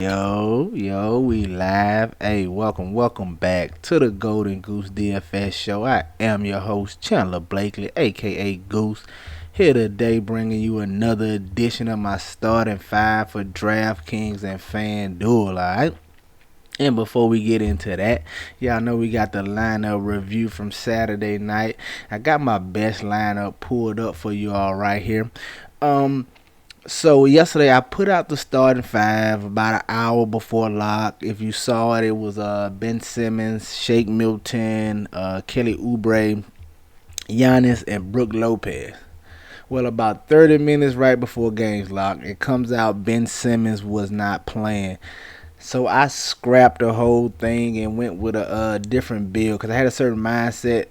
Yo, we live. Hey, welcome back to the Golden Goose DFS show. I am your host, Chandler Blakely, aka Goose. Here today bringing you another edition of my starting five for Draftkings and Fanduel, alright? And before we get into that, y'all know we got the lineup review from Saturday night. I got my best lineup pulled up for you all right here. So yesterday I put out the starting five about an hour before lock. If you saw it, it was Ben Simmons, Shake Milton, Kelly Oubre, Giannis, and Brook Lopez. Well, about 30 minutes right before games lock, it comes out Ben Simmons was not playing. So I scrapped the whole thing and went with a different build because I had a certain mindset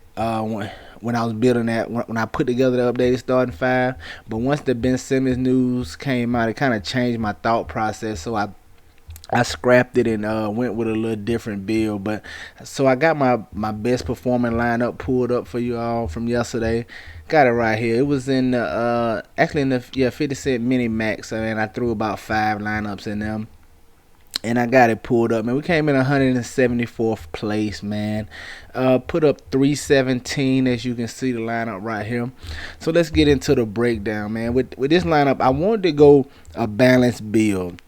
when I was building that, when I put together the updated starting five. But once the Ben Simmons news came out, it kind of changed my thought process. So I scrapped it and went with a little different build. But so I got my best performing lineup pulled up for you all from yesterday. Got it right here. It was in the actually in the 50-cent mini max, and I threw about 5 lineups in them. And I got it pulled up, man. We came in 174th place, man. Put up 317, as you can see the lineup right here. So let's get into the breakdown, man. With this lineup, I wanted to go a balanced build,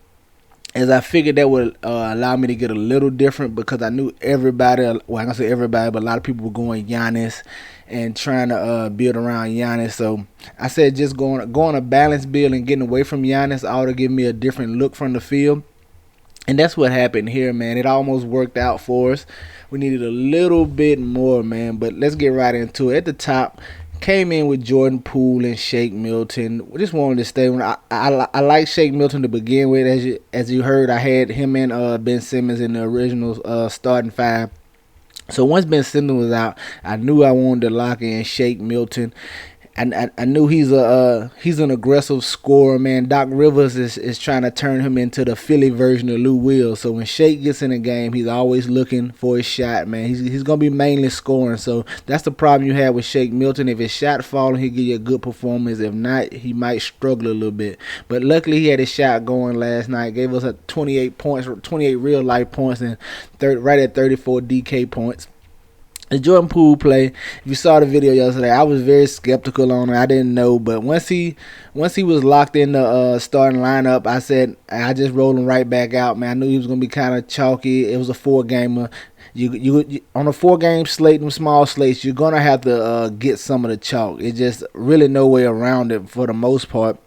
as I figured that would allow me to get a little different because I knew everybody, well, I'm going to say everybody, but a lot of people were going Giannis and trying to build around Giannis. So I said just going a balanced build and getting away from Giannis ought to give me a different look from the field. And that's what happened here, man. It almost worked out for us. We needed a little bit more, man. But let's get right into it. At the top, came in with Jordan Poole and Shake Milton. We just wanted to stay. I like Shake Milton to begin with. As you heard, I had him and Ben Simmons in the original starting five. So once Ben Simmons was out, I knew I wanted to lock in Shake Milton. I knew he's an aggressive scorer, man. Doc Rivers is trying to turn him into the Philly version of Lou Will. So when Shake gets in the game, he's always looking for his shot, man. He's gonna be mainly scoring. So that's the problem you have with Shake Milton. If his shot falling, he'll give you a good performance. If not, he might struggle a little bit. But luckily he had his shot going last night. Gave us 28 points, 28 real life points, and right at 34 DK points. The Jordan Poole play, if you saw the video yesterday, I was very skeptical on it. I didn't know, but once he was locked in the starting lineup, I said I just rolled him right back out, man. I knew he was gonna be kind of chalky. It was a 4-gamer. You on a 4-game slate, them small slates, you're gonna have to get some of the chalk. It's just really no way around it for the most part.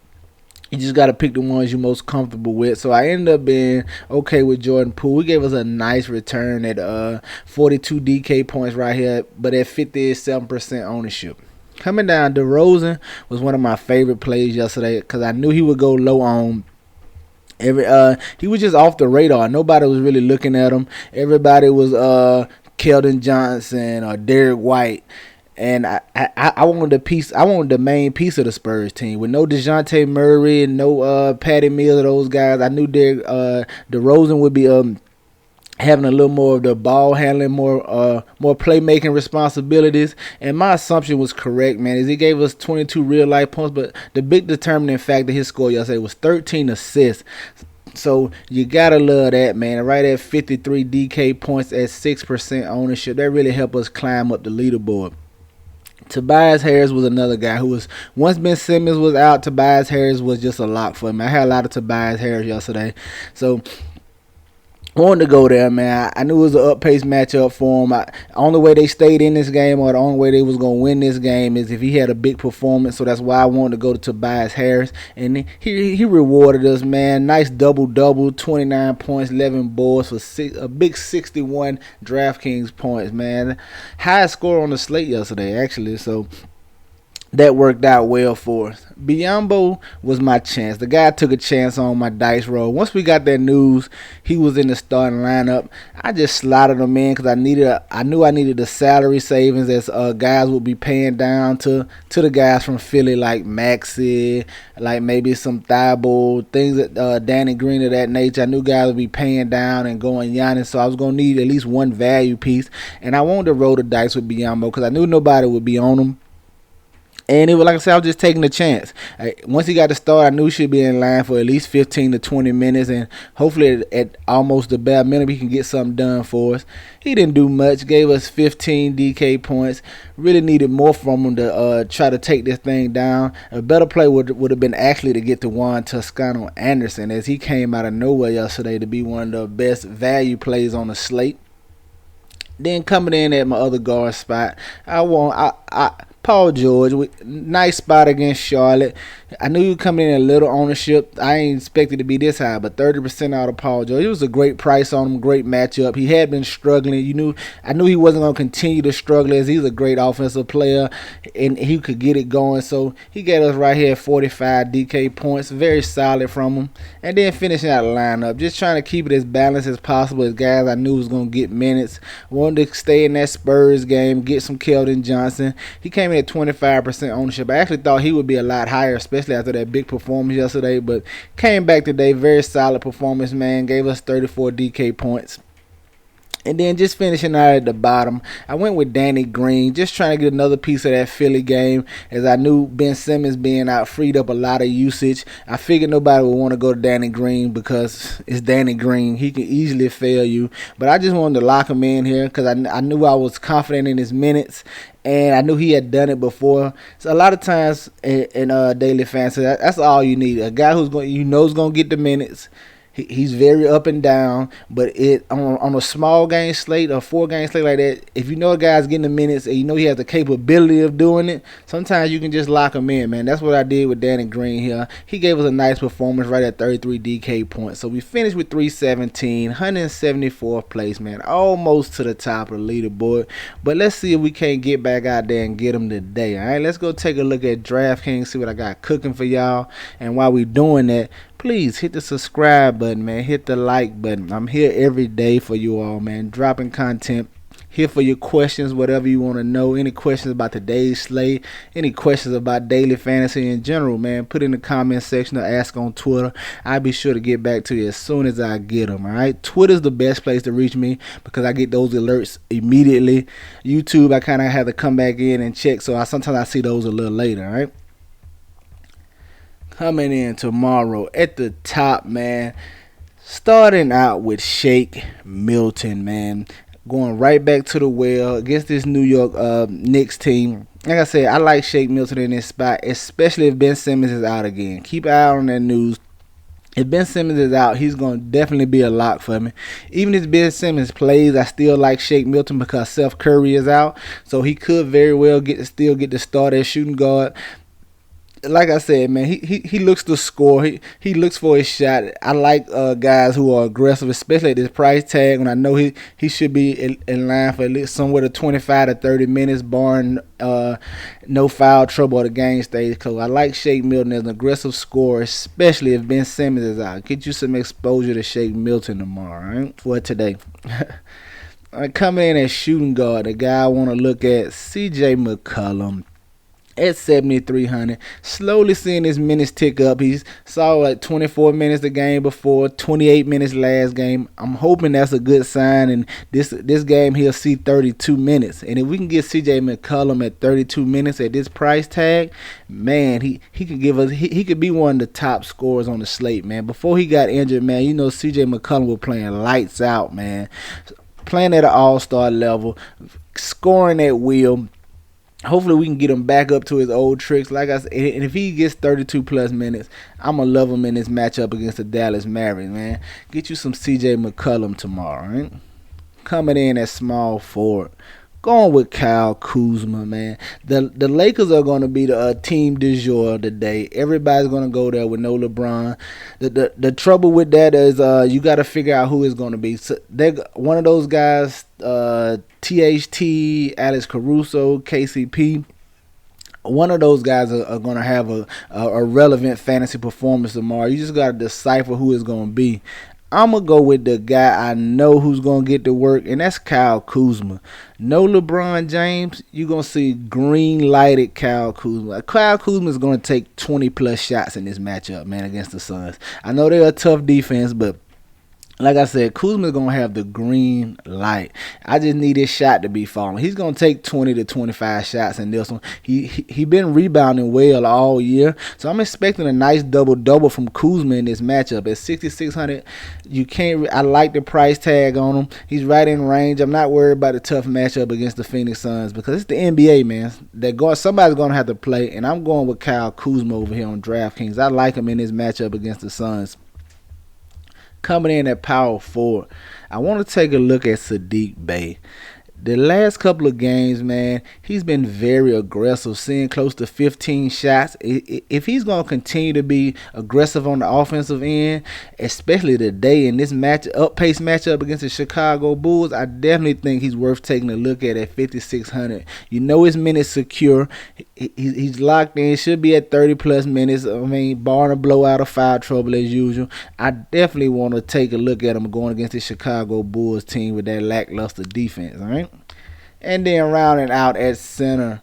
You just got to pick the ones you're most comfortable with. So I ended up being okay with Jordan Poole. He gave us a nice return at 42 DK points right here, but at 57% ownership. Coming down, Derozan was one of my favorite plays yesterday because I knew he would go low on. He was just off the radar. Nobody was really looking at him. Everybody was Keldon Johnson or Derek White. And I wanted a piece. I wanted the main piece of the Spurs team with no DeJounte Murray and no Patty Mills. Those guys. I knew DeRozan would be having a little more of the ball handling, more playmaking responsibilities. And my assumption was correct, man. As he gave us 22 real life points, but the big determining factor his score yesterday was 13 assists. So you gotta love that, man. Right at 53 DK points at 6% ownership. That really helped us climb up the leaderboard. Tobias Harris was another guy who was, once Ben Simmons was out, Tobias Harris was just a lock for him. I had a lot of Tobias Harris yesterday. So I wanted to go there, man. I knew it was an up-paced matchup for him. The only way they stayed in this game, or the only way they was going to win this game, is if he had a big performance. So that's why I wanted to go to Tobias Harris. And he rewarded us, man. Nice double-double, 29 points, 11 boards for a big 61 DraftKings points, man. Highest score on the slate yesterday, actually. So that worked out well for us. Biyombo was my chance. The guy took a chance on my dice roll. Once we got that news, he was in the starting lineup. I just slotted him in because I knew I needed the salary savings as guys would be paying down to the guys from Philly like Maxey, like maybe some Thibault, things that Danny Green of that nature. I knew guys would be paying down and going Giannis, so I was gonna need at least one value piece. And I wanted to roll the dice with Biyombo because I knew nobody would be on him. And it was like I said, I was just taking a chance. Once he got to start, I knew he should be in line for at least 15 to 20 minutes, and hopefully at almost the bare minimum, he can get something done for us. He didn't do much, gave us 15 DK points. Really needed more from him to try to take this thing down. A better play would have been actually to get to Juan Toscano Anderson, as he came out of nowhere yesterday to be one of the best value plays on the slate. Then coming in at my other guard spot, Paul George, nice spot against Charlotte. I knew he was coming in a little ownership. I ain't expected to be this high, but 30% out of Paul George. It was a great price on him, great matchup. He had been struggling. I knew he wasn't going to continue to struggle, as he's a great offensive player and he could get it going. So he got us right here at 45 DK points. Very solid from him. And then finishing out the lineup, just trying to keep it as balanced as possible as guys I knew was going to get minutes. Wanted to stay in that Spurs game, get some Keldon Johnson. He came in at 25% ownership. I actually thought he would be a lot higher, especially after that big performance yesterday, but came back today. Very solid performance, man. Gave us 34 DK points. And then just finishing out at the bottom, I went with Danny Green, just trying to get another piece of that Philly game, as I knew Ben Simmons being out freed up a lot of usage. I figured nobody would want to go to Danny Green because it's Danny Green. He can easily fail you. But I just wanted to lock him in here because I knew I was confident in his minutes, and I knew he had done it before. So a lot of times in daily fantasy, that's all you need. A guy who's going to get the minutes. He's very up and down, but on a small game slate or 4-game slate like that, if you know a guy's getting the minutes and you know he has the capability of doing it, sometimes you can just lock him in, man. That's what I did with Danny Green here. He gave us a nice performance right at 33 DK points. So we finished with 317, 174th place, man. Almost to the top of the leaderboard. But let's see if we can't get back out there and get him today, all right? Let's go take a look at DraftKings, see what I got cooking for y'all. And while we doing that, please hit the subscribe button, man. Hit the like button. I'm here every day for you all, man. Dropping content. Here for your questions, whatever you want to know. Any questions about today's slate, any questions about daily fantasy in general, man, put in the comment section or ask on Twitter. I'll be sure to get back to you as soon as I get them, all right? Twitter's the best place to reach me because I get those alerts immediately. YouTube, I kind of have to come back in and check, so sometimes I see those a little later, all right? Coming in tomorrow at the top, man. Starting out with Shake Milton, man. Going right back to the well against this New York Knicks team. Like I said, I like Shake Milton in this spot, especially if Ben Simmons is out again. Keep an eye on that news. If Ben Simmons is out, he's going to definitely be a lock for me. Even if Ben Simmons plays, I still like Shake Milton because Seth Curry is out. So he could very well still get the start as shooting guard. Like I said, man, he looks to score. He looks for his shot. I like guys who are aggressive, especially at this price tag, when I know he should be in line for at least somewhere to 25 to 30 minutes, barring no foul trouble or the game stays close. I like Shake Milton as an aggressive scorer, especially if Ben Simmons is out. Get you some exposure to Shake Milton tomorrow, right? For today. Coming in as shooting guard, the guy I want to look at, CJ McCollum. At 7,300, slowly seeing his minutes tick up. He saw like 24 minutes the game before, 28 minutes last game. I'm hoping that's a good sign, and this game he'll see 32 minutes. And if we can get CJ McCollum at 32 minutes at this price tag, man, he could give us. He could be one of the top scorers on the slate, man. Before he got injured, man, you know CJ McCollum was playing lights out, man, playing at an all-star level, scoring at will. Hopefully we can get him back up to his old tricks. Like I said, and if he gets 32 plus minutes, I'm going to love him in this matchup against the Dallas Mavericks, man. Get you some CJ McCollum tomorrow, right? Coming in at small forward. Going with Kyle Kuzma, man. The Lakers are going to be the team du jour today. Everybody's going to go there with no LeBron. The trouble with that is you got to figure out who is going to be. So one of those guys, THT, Alex Caruso, KCP. One of those guys are going to have a relevant fantasy performance tomorrow. You just got to decipher who it's going to be. I'm going to go with the guy I know who's going to get the work, and that's Kyle Kuzma. No LeBron James, you're going to see green-lighted Kyle Kuzma. Kyle Kuzma is going to take 20-plus shots in this matchup, man, against the Suns. I know they're a tough defense, but like I said, Kuzma's gonna have the green light. I just need his shot to be falling. He's gonna take 20 to 25 shots in this one. He been rebounding well all year, so I'm expecting a nice double from Kuzma in this matchup at 6,600. You can't. I like the price tag on him. He's right in range. I'm not worried about the tough matchup against the Phoenix Suns because it's the NBA, man. Somebody's gonna have to play, and I'm going with Kyle Kuzma over here on DraftKings. I like him in this matchup against the Suns. Coming in at power forward, I want to take a look at Saddiq Bey. The last couple of games, man, he's been very aggressive, seeing close to 15 shots. If he's going to continue to be aggressive on the offensive end, especially today in this up-paced matchup against the Chicago Bulls, I definitely think he's worth taking a look at 5,600. You know his minutes secure. He's locked in. Should be at 30-plus minutes. I mean, barring a blowout or foul trouble as usual. I definitely want to take a look at him going against the Chicago Bulls team with that lackluster defense, all right? And then rounding out at center.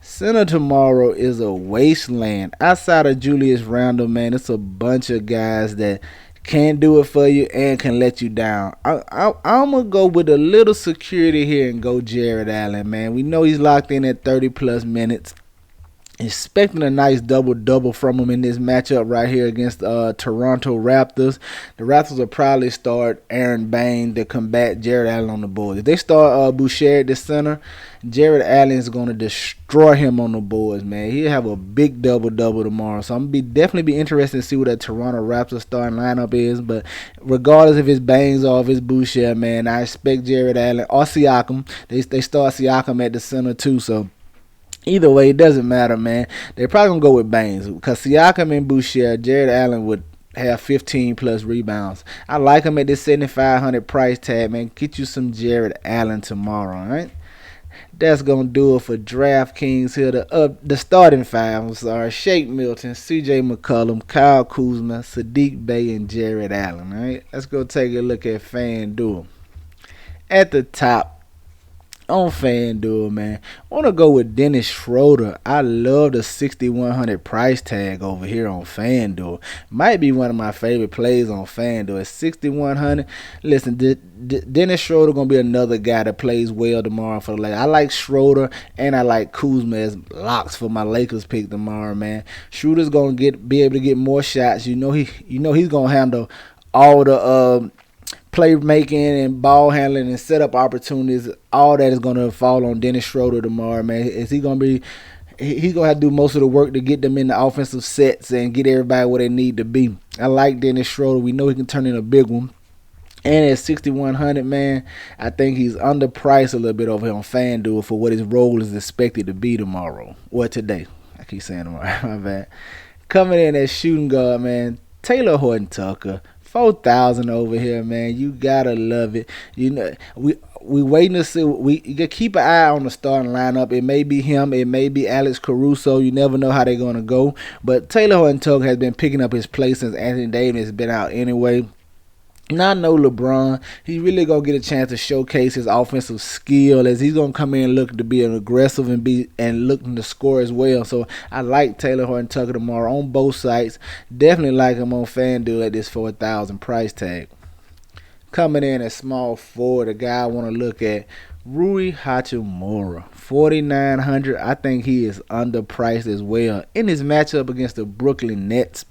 Center tomorrow is a wasteland. Outside of Julius Randle, man, it's a bunch of guys that can do it for you and can let you down. I'm going to go with a little security here and go Jared Allen, man. We know he's locked in at 30-plus minutes. Expecting a nice double-double from him in this matchup right here against Toronto Raptors. The Raptors will probably start Aaron Bain to combat Jared Allen on the boards. If they start Boucher at the center, Jared Allen is going to destroy him on the boards, man. He'll have a big double-double tomorrow. So I'm going to definitely be interested to see what that Toronto Raptors starting lineup is. But regardless if it's Baines or if it's Boucher, man, I expect Jared Allen or Siakam. They start Siakam at the center too, so either way, it doesn't matter, man. They're probably going to go with Baines because Siakam and Boucher, Jared Allen would have 15-plus rebounds. I like him at this 7,500 price tag, man. Get you some Jared Allen tomorrow, all right? That's going to do it for DraftKings here. The starting five are Shake Milton, CJ McCollum, Kyle Kuzma, Saddiq Bey, and Jared Allen, all right? Let's go take a look at FanDuel. At the top, on FanDuel, man, I want to go with Dennis Schroeder. I love the 6,100 price tag over here on FanDuel. Might be one of my favorite plays on FanDuel. At 6,100. Listen, Dennis Schroeder going to be another guy that plays well tomorrow for the Lakers. I like Schroeder and I like Kuzma as locks for my Lakers pick tomorrow, man. Schroeder's going to be able to get more shots. You know he's going to handle all the playmaking and ball handling and setup opportunities. All that is going to fall on Dennis Schroeder tomorrow, man. Is he going to be? He's going to have to do most of the work to get them in the offensive sets and get everybody where they need to be. I like Dennis Schroeder. We know he can turn in a big one. And at 6,100, man, I think he's underpriced a little bit over here on FanDuel for what his role is expected to be tomorrow. Or today. I keep saying tomorrow. My bad. Coming in as shooting guard, man, Taylor Horton-Tucker. 4,000 over here, man. You gotta love it. You know, we waiting to see. You can keep an eye on the starting lineup. It may be him. It may be Alex Caruso. You never know how they're gonna go. But Taylor Horton-Tucker has been picking up his place since Anthony Davis has been out anyway. Not no LeBron. He's really gonna get a chance to showcase his offensive skill as he's gonna come in looking to be an aggressive and looking to score as well. So I like Taylor Horton-Tucker tomorrow on both sides. Definitely like him on FanDuel at this 4,000 price tag. Coming in at small forward, a guy I want to look at, Rui Hachimura, 4,900. I think he is underpriced as well in his matchup against the Brooklyn Nets.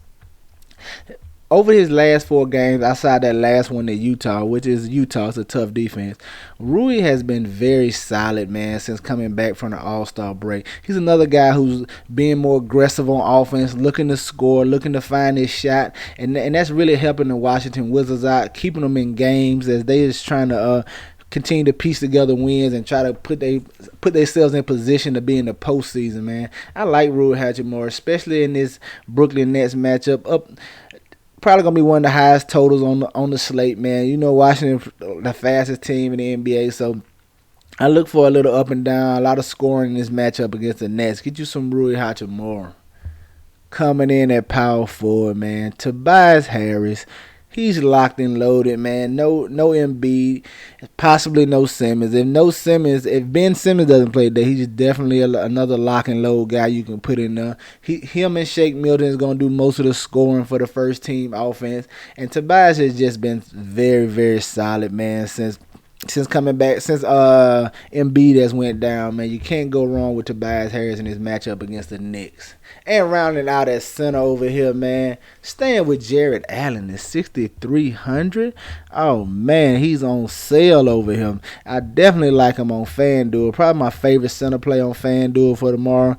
Over his last 4 games, outside that last one at Utah, which is Utah, it's a tough defense, Rui has been very solid, man, since coming back from the All-Star break. He's another guy who's being more aggressive on offense, looking to score, looking to find his shot, and that's really helping the Washington Wizards out, keeping them in games as they just trying to continue to piece together wins and try to put themselves in position to be in the postseason, man. I like Rui Hachimura, especially in this Brooklyn Nets matchup. Probably gonna be one of the highest totals on the slate, man. You know, Washington, the fastest team in the NBA, so I look for a little up and down, a lot of scoring in this matchup against the Nets. Get you some Rui Hachimura. Coming in at power forward, man, Tobias Harris. He's locked and loaded, man. No Embiid, possibly no Simmons. If Ben Simmons doesn't play today, he's definitely another lock and load guy you can put in there. Him and Shake Milton is gonna do most of the scoring for the first team offense, and Tobias has just been very, very solid, man, since coming back, since Embiid has went down, man. You can't go wrong with Tobias Harris in his matchup against the Knicks. And rounding out at center over here, man, staying with Jared Allen at 6,300. Oh man, he's on sale over him. I definitely like him on FanDuel. Probably my favorite center play on FanDuel for tomorrow.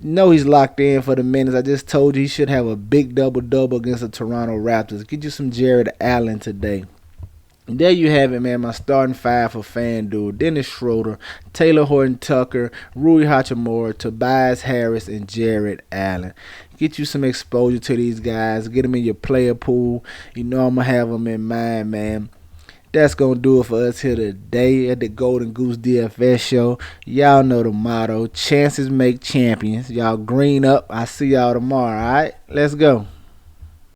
No, he's locked in for the minutes. I just told you he should have a big double-double against the Toronto Raptors. Get you some Jared Allen today. There you have it, man. My starting five for FanDuel: Dennis Schroeder, Taylor Horton-Tucker, Rui Hachimura, Tobias Harris, and Jared Allen. Get you some exposure to these guys. Get them in your player pool. You know I'm going to have them in mind, man. That's going to do it for us here today at the Golden Goose DFS show. Y'all know the motto: chances make champions. Y'all green up. I see y'all tomorrow, all right? Let's go.